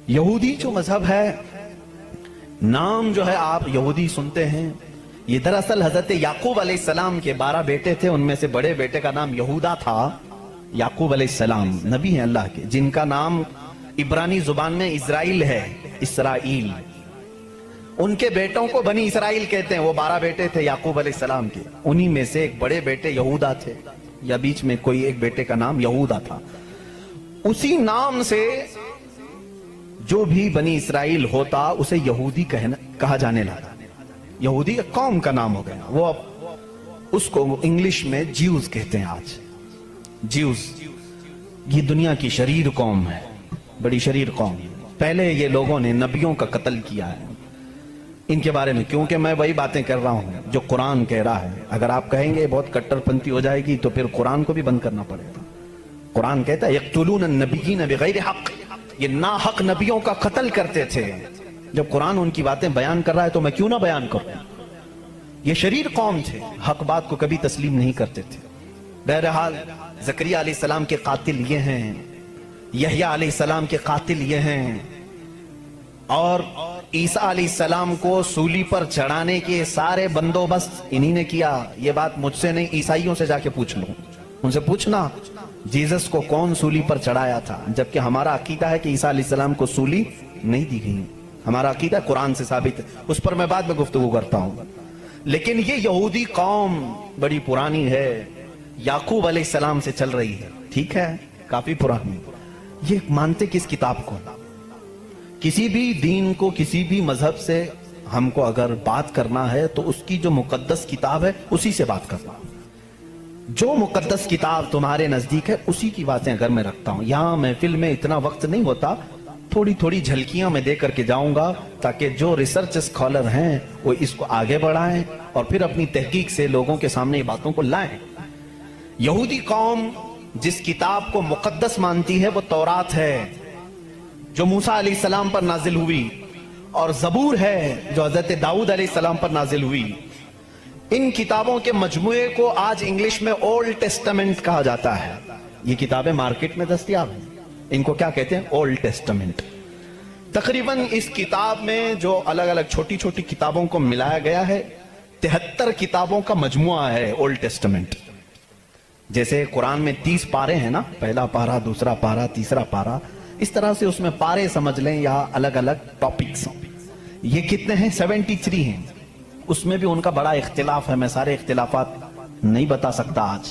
یہودی جو مذہب ہے، نام جو ہے آپ یہودی سنتے ہیں، یہ دراصل حضرت یعقوب علیہ السلام کے 12 بیٹے تھے، ان میں سے بڑے بیٹے کا نام یہودا تھا۔ یعقوب علیہ السلام نبی ہیں اللہ کے، جن کا نام عبرانی زبان میں اسرائیل ہے، اسرائیل۔ ان کے بیٹوں کو بنی اسرائیل کہتے ہیں۔ وہ 12 بیٹے تھے یعقوب علیہ السلام کے، انہی میں سے ایک بڑے بیٹے یہودا تھے، یا بیچ میں کوئی ایک بیٹے کا نام یہودا تھا۔ اسی نام سے جو بھی بنی اسرائیل ہوتا اسے یہودی کہا جانے لگا۔ یہودی ایک قوم کا نام ہو گیا، وہ اس کو انگلش میں جیوز کہتے ہیں آج۔ جیوز یہ دنیا کی شریر قوم ہے، بڑی شریر قوم۔ پہلے یہ لوگوں نے نبیوں کا قتل کیا ہے۔ ان کے بارے میں کیونکہ میں وہی باتیں کر رہا ہوں جو قرآن کہہ رہا ہے۔ اگر آپ کہیں گے بہت کٹر پنتھی ہو جائے گی تو پھر قرآن کو بھی بند کرنا پڑے گا۔ قرآن کہتا ہے یقتلون النبیین بغیر حق، یہ ناحق نبیوں کا قتل کرتے تھے۔ جب قرآن ان کی باتیں بیان کر رہا ہے تو میں کیوں نہ بیان کروں؟ یہ شریر قوم تھے، حق بات کو کبھی تسلیم نہیں کرتے تھے۔ بہرحال زکریا علیہ السلام کے قاتل یہ ہیں، یحییٰ علیہ السلام کے قاتل یہ ہیں، اور عیسیٰ علیہ السلام کو سولی پر چڑھانے کے سارے بندوبست انہی نے کیا۔ یہ بات مجھ سے نہیں، عیسائیوں سے جا کے پوچھ لو، ان سے پوچھنا جیزس کو کون سولی پر چڑھایا تھا، جبکہ ہمارا عقیدہ ہے کہ عیسیٰ علیہ السلام کو سولی نہیں دی گئی۔ ہمارا عقیدہ قرآن سے ثابت ہے، اس پر میں بعد میں گفتگو کرتا ہوں۔ لیکن یہ یہودی قوم بڑی پرانی ہے، یعقوب علیہ السلام سے چل رہی ہے، ٹھیک ہے، کافی پرانی۔ یہ مانتے کس کتاب کو؟ کسی بھی دین کو، کسی بھی مذہب سے ہم کو اگر بات کرنا ہے تو اس کی جو مقدس کتاب ہے اسی سے بات کرنا۔ جو مقدس کتاب تمہارے نزدیک ہے اسی کی باتیں اگر میں رکھتا ہوں۔ یہاں محفل میں اتنا وقت نہیں ہوتا، تھوڑی تھوڑی جھلکیاں میں دے کر کے جاؤں گا تاکہ جو ریسرچ اسکالر ہیں وہ اس کو آگے بڑھائیں اور پھر اپنی تحقیق سے لوگوں کے سامنے یہ باتوں کو لائیں۔ یہودی قوم جس کتاب کو مقدس مانتی ہے وہ تورات ہے جو موسیٰ علیہ السلام پر نازل ہوئی، اور زبور ہے جو حضرت داؤد علیہ السلام پر نازل ہوئی۔ ان کتابوں کے مجموعے کو آج انگلش میں اولڈ ٹیسٹمنٹ کہا جاتا ہے۔ یہ کتابیں مارکیٹ میں دستیاب ہیں، ان کو کیا کہتے ہیں؟ Old testament. تقریباً اس کتاب میں جو الگ الگ چھوٹی چھوٹی کتابوں کو ملایا گیا ہے 73 کتابوں کا مجموعہ ہے اولڈ ٹیسٹمنٹ۔ جیسے قرآن میں 30 پارے ہیں نا، پہلا پارہ، دوسرا پارہ، تیسرا پارہ، اس طرح سے اس میں پارے سمجھ لیں یا الگ الگ ٹاپکس۔ یہ کتنے ہیں؟ 73 ہیں۔ اس میں بھی ان کا بڑا اختلاف ہے، میں سارے اختلافات نہیں بتا سکتا آج،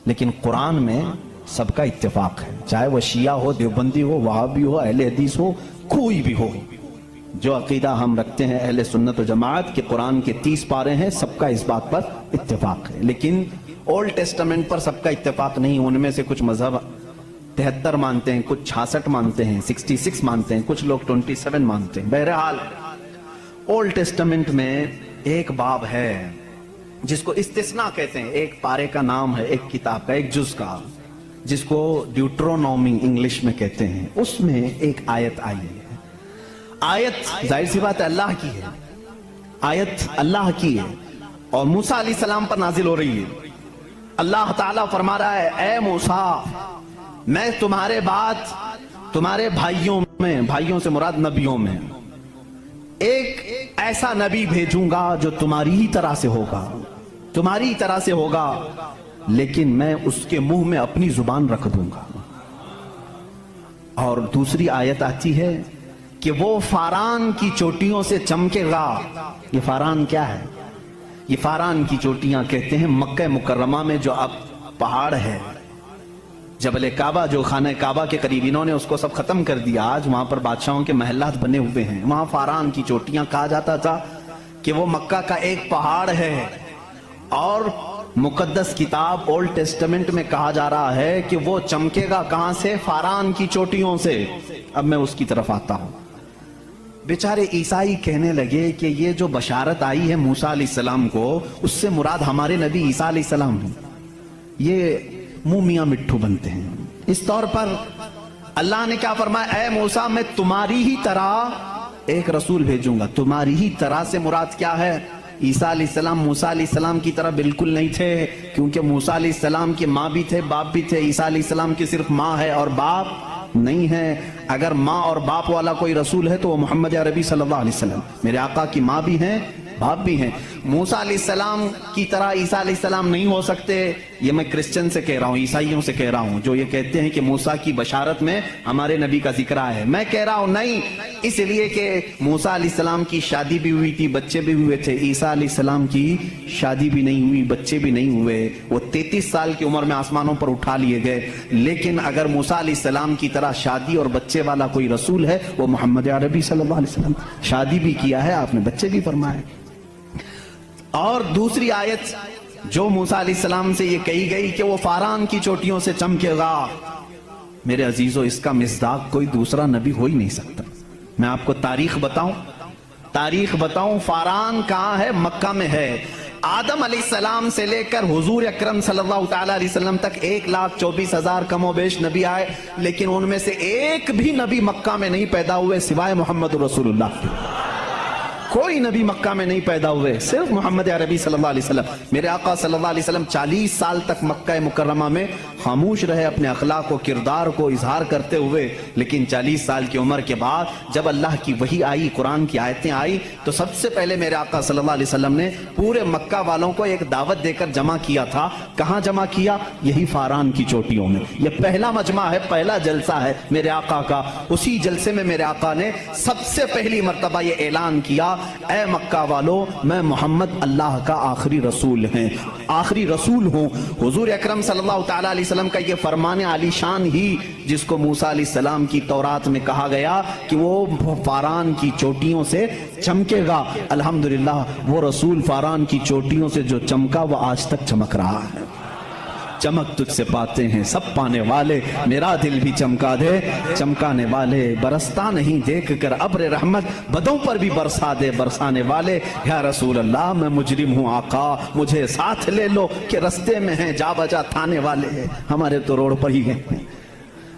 لیکن قرآن میں سب کا اتفاق ہے، چاہے وہ شیعہ ہو، دیوبندی ہو، وہابی ہو، اہل حدیث ہو، کوئی بھی ہو۔ جو عقیدہ ہم رکھتے ہیں اہل سنت و جماعت کہ قرآن کے 30 پارے ہیں، سب کا اس بات پر اتفاق ہے۔ لیکن اولڈ ٹیسٹمنٹ پر سب کا اتفاق نہیں، ان میں سے کچھ مذہب 73 مانتے ہیں، کچھ 66 مانتے ہیں، 66 مانتے ہیں، کچھ لوگ 27 مانتے ہیں۔ بہرحال اولڈ ٹیسٹمنٹ میں ایک باب ہے جس کو استثناء کہتے ہیں، ایک پارے کا نام ہے، ایک کتاب کا، ایک جز کا، جس کو ڈیوٹرونومی انگلش میں کہتے ہیں۔ اس میں ایک آیت آئی ہے۔ آیت ظاہر سی بات ہے اللہ کی ہے، آیت اللہ کی ہے اور موسیٰ علیہ السلام پر نازل ہو رہی ہے۔ اللہ تعالیٰ فرما رہا ہے اے موسیٰ، میں تمہارے بعد تمہارے بھائیوں سے مراد نبیوں میں ایک ایسا نبی بھیجوں گا جو تمہاری ہی طرح سے ہوگا، تمہاری طرح سے ہوگا، لیکن میں اس کے منہ میں اپنی زبان رکھ دوں گا۔ اور دوسری آیت آتی ہے کہ وہ فاران کی چوٹیوں سے چمکے گا۔ یہ فاران کیا ہے؟ یہ فاران کی چوٹیاں کہتے ہیں مکہ مکرمہ میں جو اب پہاڑ ہے، جبل کعبہ جو خانہ کعبہ کے قریب، انہوں نے اس کو سب ختم کر دیا، آج وہاں پر بادشاہوں کے محلات بنے ہوئے ہیں۔ وہاں فاران کی چوٹیاں کہا جاتا تھا کہ وہ مکہ کا ایک پہاڑ ہے، اور مقدس کتاب اولڈ ٹیسٹمنٹ میں کہا جا رہا ہے کہ وہ چمکے گا کہاں سے؟ فاران کی چوٹیوں سے۔ اب میں اس کی طرف آتا ہوں۔ بیچارے عیسائی کہنے لگے کہ یہ جو بشارت آئی ہے موسیٰ علیہ السلام کو، اس سے مراد ہمارے نبی عیسیٰ علیہ السلام ہیں۔ یہ منہ میاں مٹھو بنتے ہیں۔ اس طور پر اللہ نے کیا فرمایا؟ اے موسیٰ، میں تمہاری ہی طرح ایک رسول بھیجوں گا۔ تمہاری ہی طرح سے مراد کیا ہے؟ عیسیٰ علیہ السلام موسیٰ علیہ السلام کی طرح بالکل نہیں تھے، کیونکہ موسیٰ علیہ السلام کی ماں بھی تھے، باپ بھی تھے۔ عیسیٰ علیہ السلام کی صرف ماں ہے اور باپ نہیں ہے۔ اگر ماں اور باپ والا کوئی رسول ہے تو وہ محمد عربی صلی اللہ علیہ وسلم، میرے آقا کی ماں بھی ہیں باپ بھی ہیں۔ موسیٰ علیہ السلام کی طرح عیسیٰ علیہ السلام نہیں ہو سکتے، یہ میں کرسچن سے کہہ رہا ہوں، عیسائیوں سے کہہ رہا ہوں جو یہ کہتے ہیں کہ موسیٰ کی بشارت میں ہمارے نبی کا ذکر آیا ہے۔ میں کہہ رہا ہوں نہیں، اس لیے کہ موسیٰ علیہ السلام کی شادی بھی ہوئی تھی، بچے بھی ہوئے تھے، عیسیٰ علیہ السلام کی شادی بھی نہیں ہوئی، بچے بھی نہیں ہوئے، وہ 33 سال کی عمر میں آسمانوں پر اٹھا لیے گئے۔ لیکن اگر موسیٰ علیہ السلام کی طرح شادی اور بچے والا کوئی رسول ہے وہ محمد عربی صلی اللہ علیہ وسلم، شادی بھی کیا ہے، آپ نے بچے بھی فرمائے۔ اور دوسری آیت جو موسیٰ علیہ السلام سے یہ کہی گئی کہ وہ فاران کی چوٹیوں سے چمکے گا، میرے عزیزو اس کا مصداق کوئی دوسرا نبی ہو ہی نہیں سکتا۔ میں آپ کو تاریخ بتاؤں، فاران کہاں ہے؟ مکہ میں ہے۔ آدم علیہ السلام سے لے کر حضور اکرم صلی اللہ تعالی علیہ وسلم تک 1,24,000 کم و بیش نبی آئے، لیکن ان میں سے ایک بھی نبی مکہ میں نہیں پیدا ہوئے سوائے محمد رسول اللہ کے۔ کوئی نبی مکہ میں نہیں پیدا ہوئے، صرف محمد عربی صلی اللہ علیہ وسلم۔ میرے آقا صلی اللہ علیہ وسلم 40 سال تک مکہ مکرمہ میں خاموش رہے، اپنے اخلاق و کردار کو اظہار کرتے ہوئے، لیکن 40 سال کی عمر کے بعد جب اللہ کی وحی آئی، قرآن کی آیتیں آئی، تو سب سے پہلے میرے آقا صلی اللہ علیہ وسلم نے پورے مکہ والوں کو ایک دعوت دے کر جمع کیا تھا۔ کہاں جمع کیا؟ یہی فاران کی چوٹیوں میں۔ یہ پہلا مجمع ہے، پہلا جلسہ ہے میرے آقا کا۔ اسی جلسے میں میرے آقا نے سب سے پہلی مرتبہ یہ اعلان کیا، اے مکہ والو، میں محمد اللہ کا آخری رسول ہوں۔ حضور اکرم صلی اللہ تعالی علیہ وسلم کا یہ فرمان عالی شان ہی، جس کو موسیٰ علیہ السلام کی تورات میں کہا گیا کہ وہ فاران کی چوٹیوں سے چمکے گا، الحمدللہ وہ رسول فاران کی چوٹیوں سے جو چمکا وہ آج تک چمک رہا ہے۔ چمک تجھ سے پاتے ہیں سب پانے والے، میرا دل بھی چمکا دے چمکانے والے، برستا نہیں دیکھ کر ابر رحمت، بدوں پر بھی برسا دے برسانے والے۔ یا رسول اللہ میں مجرم ہوں آقا، مجھے ساتھ لے لو کہ رستے میں ہیں جا بجا تھانے والے، ہمارے تو روڈ پر ہی ہیں۔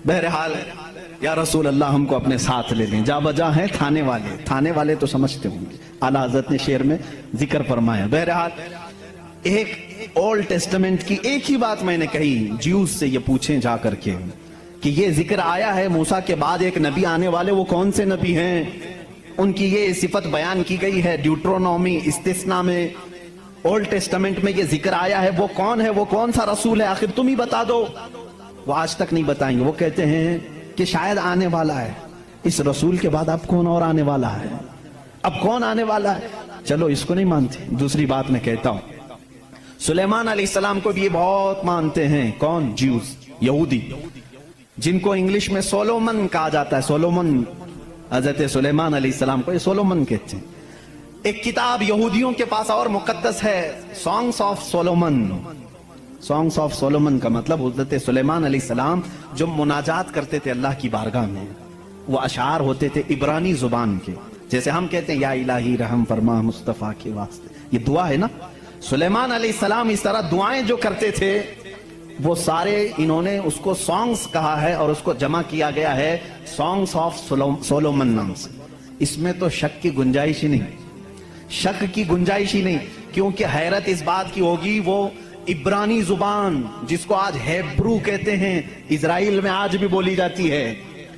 بہرحال یا رسول اللہ ہم کو اپنے ساتھ لے لیں، جا بجا ہیں تھانے والے تو سمجھتے ہوں گے، اعلیٰ حضرت نے شعر میں ذکر فرمایا۔ بہرحال ایک اولڈ ٹیسٹمنٹ کی ایک ہی بات میں نے کہی، جیوز سے یہ پوچھیں جا کر کے کہ یہ ذکر آیا ہے موسیٰ کے بعد ایک نبی آنے والے، وہ کون سے نبی ہیں؟ ان کی یہ صفت بیان کی گئی ہے ڈیوٹرونومی استثناء میں، اولڈ ٹیسٹمنٹ میں یہ ذکر آیا ہے، وہ کون ہے، وہ کون سا رسول ہے، آخر تم ہی بتا دو۔ وہ آج تک نہیں بتائیں گے، وہ کہتے ہیں کہ شاید آنے والا ہے، اس رسول کے بعد اب کون اور آنے والا ہے، اب کون آنے والا ہے؟ چلو اس کو نہیں مانتے۔ دوسری بات میں کہتا ہوں، سلیمان علیہ السلام کو بھی یہ بہت مانتے ہیں، کون؟ جیوز، یہودی، جن کو انگلش میں سولومن کہا جاتا ہے، سولومن، حضرت سلیمان علیہ السلام کو یہ سولومن کہتے ہیں۔ ایک کتاب یہودیوں کے پاس اور مقدس ہے، songs of Solomon. Songs of Solomon کا مطلب حضرت سلیمان علیہ السلام جو مناجات کرتے تھے اللہ کی بارگاہ میں، وہ اشعار ہوتے تھے عبرانی زبان کے، جیسے ہم کہتے ہیں یا الہی رحم فرما مصطفیٰ کے واسطے، یہ دعا ہے نا۔ سلیمان علیہ السلام اس طرح دعائیں جو کرتے تھے وہ سارے انہوں نے اس کو سانگز کہا ہے، اور اس کو جمع کیا گیا ہے سانگز آف سولومن نام سے۔ اس میں تو شک کی گنجائش ہی نہیں، کیونکہ حیرت اس بات کی ہوگی وہ عبرانی زبان جس کو آج ہیبرو کہتے ہیں، اسرائیل میں آج بھی بولی جاتی ہے۔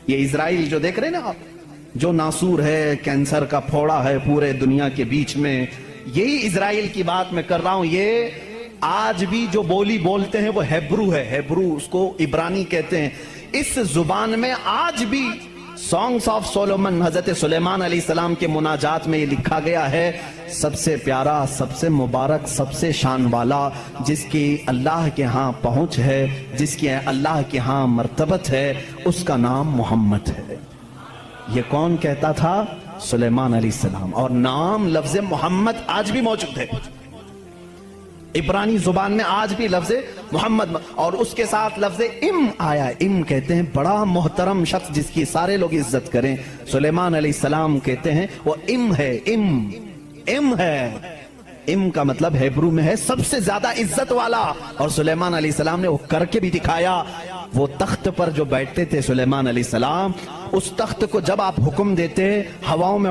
یہ اسرائیل جو دیکھ رہے ہیں نا آپ، جو ناسور ہے، کینسر کا پھوڑا ہے پورے دنیا کے بیچ میں، یہی اسرائیل کی بات میں کر رہا ہوں۔ یہ آج بھی جو بولی بولتے ہیں وہ ہیبرو ہے، ہیبرو اس کو عبرانی کہتے ہیں۔ اس زبان میں آج بھی سانگز آف سولومن حضرت سلیمان علیہ السلام کے مناجات میں یہ لکھا گیا ہے، سب سے پیارا، سب سے مبارک، سب سے شان والا، جس کی اللہ کے ہاں پہنچ ہے، جس کی اللہ کے ہاں مرتبت ہے، اس کا نام محمد ہے۔ یہ کون کہتا تھا؟ سلیمان علیہ السلام۔ اور نام لفظ محمد آج بھی موجود ہے عبرانی زبان میں، آج بھی لفظ محمد، اور اس کے ساتھ لفظ ام آیا ہے۔ ام کہتے ہیں بڑا محترم شخص جس کی سارے لوگ عزت کریں، سلیمان علیہ السلام کہتے ہیں وہ ام ہے، ام ہے۔ ام کا مطلب ہیبرو میں ہے سب سے زیادہ عزت والا، اور سلیمان علیہ السلام نے وہ کر کے بھی دکھایا۔ وہ تخت پر جو بیٹھتے تھے سلیمان علیہ السلام، اس تخت کو جب آپ حکم دیتے ہواؤں میں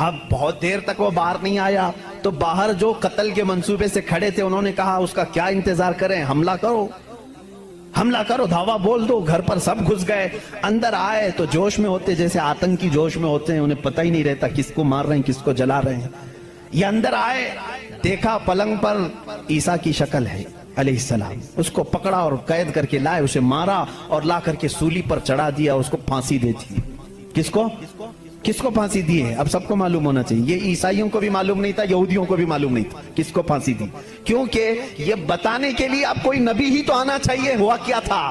اب بہت دیر تک وہ باہر نہیں آیا تو باہر جو قتل کے منصوبے سے کھڑے تھے انہوں نے کہا اس کا کیا انتظار کریں، حملہ کرو، دھاوا بول دو۔ گھر پر سب گھس گئے، اندر آئے تو جوش میں ہوتے، جیسے آتنکی جوش میں ہوتے ہیں، انہیں پتہ ہی نہیں رہتا کس کو مار رہے ہیں کس کو جلا رہے ہیں۔ یہ اندر آئے، دیکھا پلنگ پر عیسیٰ کی شکل ہے علیہ السلام، اس کو پکڑا اور قید کر کے لائے، اسے مارا اور لا کر کے سولی پر چڑھا دیا، اس کو پھانسی دے دی۔ کس کو پھانسی دی ہے؟ اب سب کو معلوم ہونا چاہیے، یہ عیسائیوں کو بھی معلوم نہیں تھا، یہودیوں کو بھی معلوم نہیں تھا کس کو پھانسی دی، کیونکہ یہ بتانے کے لیے اب کوئی نبی ہی تو آنا چاہیے ہوا کیا تھا،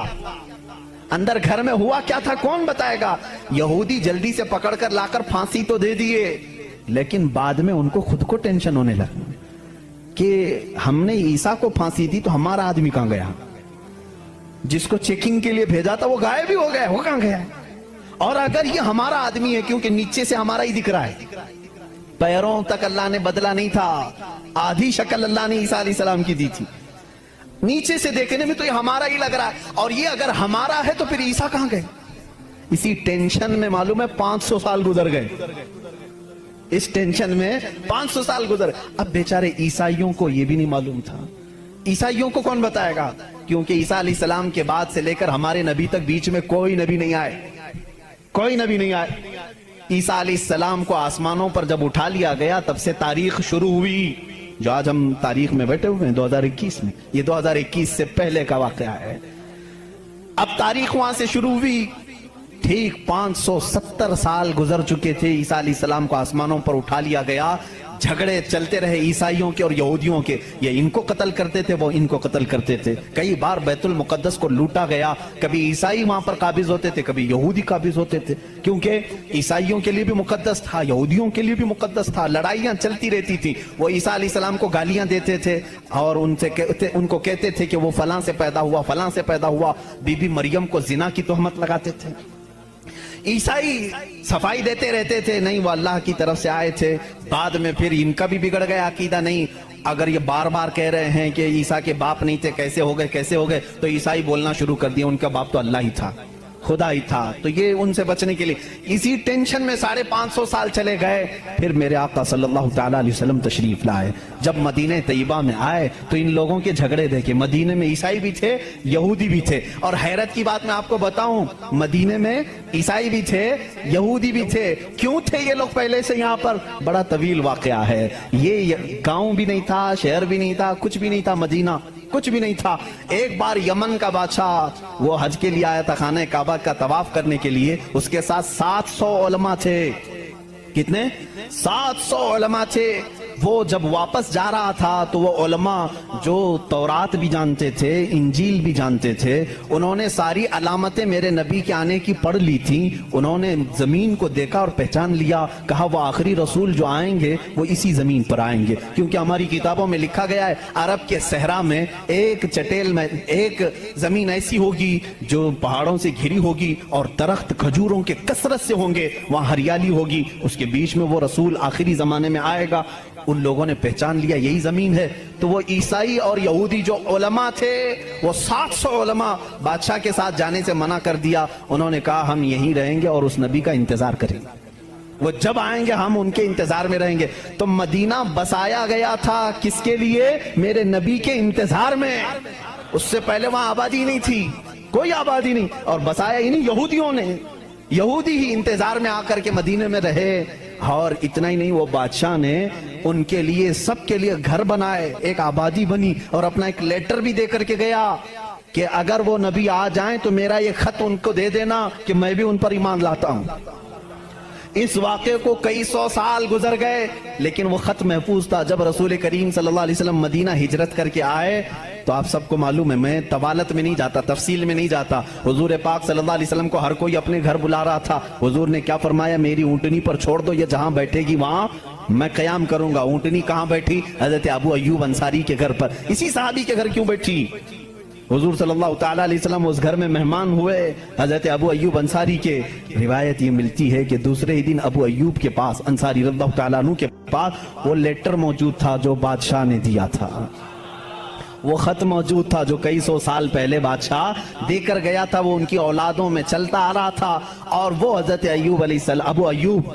اندر گھر میں ہوا کیا تھا کون بتائے گا۔ یہودی جلدی سے پکڑ کر لا کر پھانسی تو دے دیے، لیکن بعد میں ان کو خود کو ٹینشن ہونے لگا کہ ہم نے عیسیٰ کو پھانسی دی تو ہمارا آدمی کہاں گیا، جس کو چیکنگ کے لیے بھیجا تھا وہ غائب ہی ہو گیا، وہ کہاں گیا؟ اور اگر یہ ہمارا آدمی ہے، کیونکہ نیچے سے ہمارا ہی دکھ رہا ہے، پیروں تک اللہ نے بدلا نہیں تھا، آدھی شکل اللہ نے عیسیٰ علیہ السلام کی دی تھی، نیچے سے دیکھنے میں تو یہ ہمارا ہی لگ رہا ہے، اور یہ اگر ہمارا ہے تو پھر عیسیٰ کہاں گئے؟ اسی ٹینشن میں معلوم ہے 500 سال گزر گئے، اس ٹینشن میں 500 سال گزر۔ اب بیچارے عیسائیوں کو یہ بھی نہیں معلوم تھا، عیسائیوں کو کون بتائے گا، کیونکہ عیسیٰ علیہ السلام کے بعد سے لے کر ہمارے نبی تک بیچ میں کوئی نبی نہیں آئے، کوئی نبی نہیں آئے۔ عیسیٰ علیہ السلام کو آسمانوں پر جب اٹھا لیا گیا تب سے تاریخ شروع ہوئی، جو آج ہم تاریخ میں بیٹھے ہوئے ہیں 2021 میں، یہ 2021 سے پہلے کا واقعہ ہے۔ اب تاریخ وہاں سے شروع ہوئی، ٹھیک 570 سال گزر چکے تھے، عیسیٰ علیہ السلام کو آسمانوں پر اٹھا لیا گیا، جھگڑے چلتے رہے عیسائیوں کے اور یہودیوں کے، یہ ان کو قتل کرتے تھے وہ ان کو قتل کرتے تھے، کئی بار بیت المقدس کو لوٹا گیا، کبھی عیسائی وہاں پر قابض ہوتے تھے کبھی یہودی قابض ہوتے تھے، کیونکہ عیسائیوں کے لیے بھی مقدس تھا یہودیوں کے لیے بھی مقدس تھا، لڑائیاں چلتی رہتی تھی، وہ عیسیٰ علیہ السلام کو گالیاں دیتے تھے اور ان کو کہتے تھے کہ وہ فلاں سے پیدا ہوا فلاں سے پیدا ہوا، بی بی مریم کو زنا کی تہمت لگاتے تھے۔ عیسائی صفائی دیتے رہتے تھے، نہیں وہ اللہ کی طرف سے آئے تھے، بعد میں پھر ان کا بھی بگڑ گیا عقیدہ، نہیں اگر یہ بار بار کہہ رہے ہیں کہ عیسیٰ کے باپ نہیں تھے کیسے ہو گئے، تو عیسائی بولنا شروع کر دیا ان کا باپ تو اللہ ہی تھا، خدا ہی تھا، تو یہ ان سے بچنے کے لیے اسی ٹینشن میں 550 سال چلے گئے۔ پھر میرے آقا صلی اللہ تعالیٰ علیہ وسلم تشریف لائے، جب مدینہ طیبہ میں آئے تو ان لوگوں کے جھگڑے دیکھے، مدینہ میں عیسائی بھی تھے یہودی بھی تھے، اور حیرت کی بات میں آپ کو بتاؤں، مدینہ میں عیسائی بھی تھے یہودی بھی تھے، کیوں تھے یہ لوگ پہلے سے یہاں پر؟ بڑا طویل واقعہ ہے، یہ گاؤں بھی نہیں تھا شہر بھی نہیں تھا کچھ بھی نہیں تھا، مدینہ کچھ بھی نہیں تھا۔ ایک بار یمن کا بادشاہ وہ حج کے لیے آیا تھا خانہ کعبہ کا طواف کرنے کے لیے، اس کے ساتھ 700 علماء تھے، کتنے؟ 700 علماء تھے۔ وہ جب واپس جا رہا تھا تو وہ علماء جو تورات بھی جانتے تھے انجیل بھی جانتے تھے، انہوں نے ساری علامتیں میرے نبی کے آنے کی پڑھ لی تھی، انہوں نے زمین کو دیکھا اور پہچان لیا، کہا وہ آخری رسول جو آئیں گے وہ اسی زمین پر آئیں گے، کیونکہ ہماری کتابوں میں لکھا گیا ہے عرب کے صحرا میں ایک چٹیل میں ایک زمین ایسی ہوگی جو پہاڑوں سے گھری ہوگی اور درخت کھجوروں کے کثرت سے ہوں گے، وہاں ہریالی ہوگی، اس کے بیچ میں وہ رسول آخری زمانے میں آئے گا۔ ان لوگوں نے پہچان لیا یہی زمین ہے، تو وہ عیسائی اور یہودی جو علماء تھے وہ 700 علماء بادشاہ کے ساتھ جانے سے منع کر دیا، انہوں نے کہا ہم یہیں رہیں گے اور اس نبی کا انتظار کریں گے، وہ جب آئیں گے ہم ان کے انتظار میں رہیں گے۔ تو مدینہ بسایا گیا تھا کس کے لیے؟ میرے نبی کے انتظار میں، اس سے پہلے وہاں آبادی نہیں تھی، کوئی آبادی نہیں، اور بسایا ہی نہیں یہودیوں نے، یہودی ہی انتظار میں آ کر کے مدینے میں رہے۔ اور اتنا ہی نہیں، وہ بادشاہ نے ان کے لیے سب کے لیے گھر بنائے، ایک آبادی بنی، اور اپنا ایک لیٹر بھی دے کر کے گیا کہ اگر وہ نبی آ جائیں تو میرا یہ خط ان کو دے دینا کہ میں بھی ان پر ایمان لاتا ہوں۔ اس واقعے کو کئی سو سال گزر گئے لیکن وہ خط محفوظ تھا۔ جب رسول کریم صلی اللہ علیہ وسلم مدینہ ہجرت کر کے آئے تو آپ سب کو معلوم ہے، میں طوالت میں نہیں جاتا، تفصیل میں نہیں جاتا، حضور پاک صلی اللہ علیہ وسلم کو ہر کوئی اپنے گھر بلا رہا تھا، حضور نے کیا فرمایا؟ میری اونٹنی پر چھوڑ دو، یہ جہاں بیٹھے گی وہاں میں قیام کروں گا۔ اونٹنی کہاں بیٹھی؟ حضرت ابو ایوب انصاری کے گھر پر۔ اسی صحابی کے گھر کیوں بیٹھی؟ حضور صلی اللہ تعالیٰ علیہ وسلم اس گھر میں مہمان ہوئے حضرت ابو ایوب انصاری کے۔ روایت یہ ملتی ہے کہ دوسرے ہی دن ابو ایوب کے پاس، انصاری رضی اللہ تعالیٰ عنہ کے پاس، وہ لیٹر موجود تھا جو بادشاہ نے دیا تھا، وہ خط موجود تھا جو کئی سو سال پہلے بادشاہ دے کر گیا تھا، وہ ان کی اولادوں میں چلتا آ رہا تھا، اور وہ حضرت ایوب علیہ السلام، ابو ایوب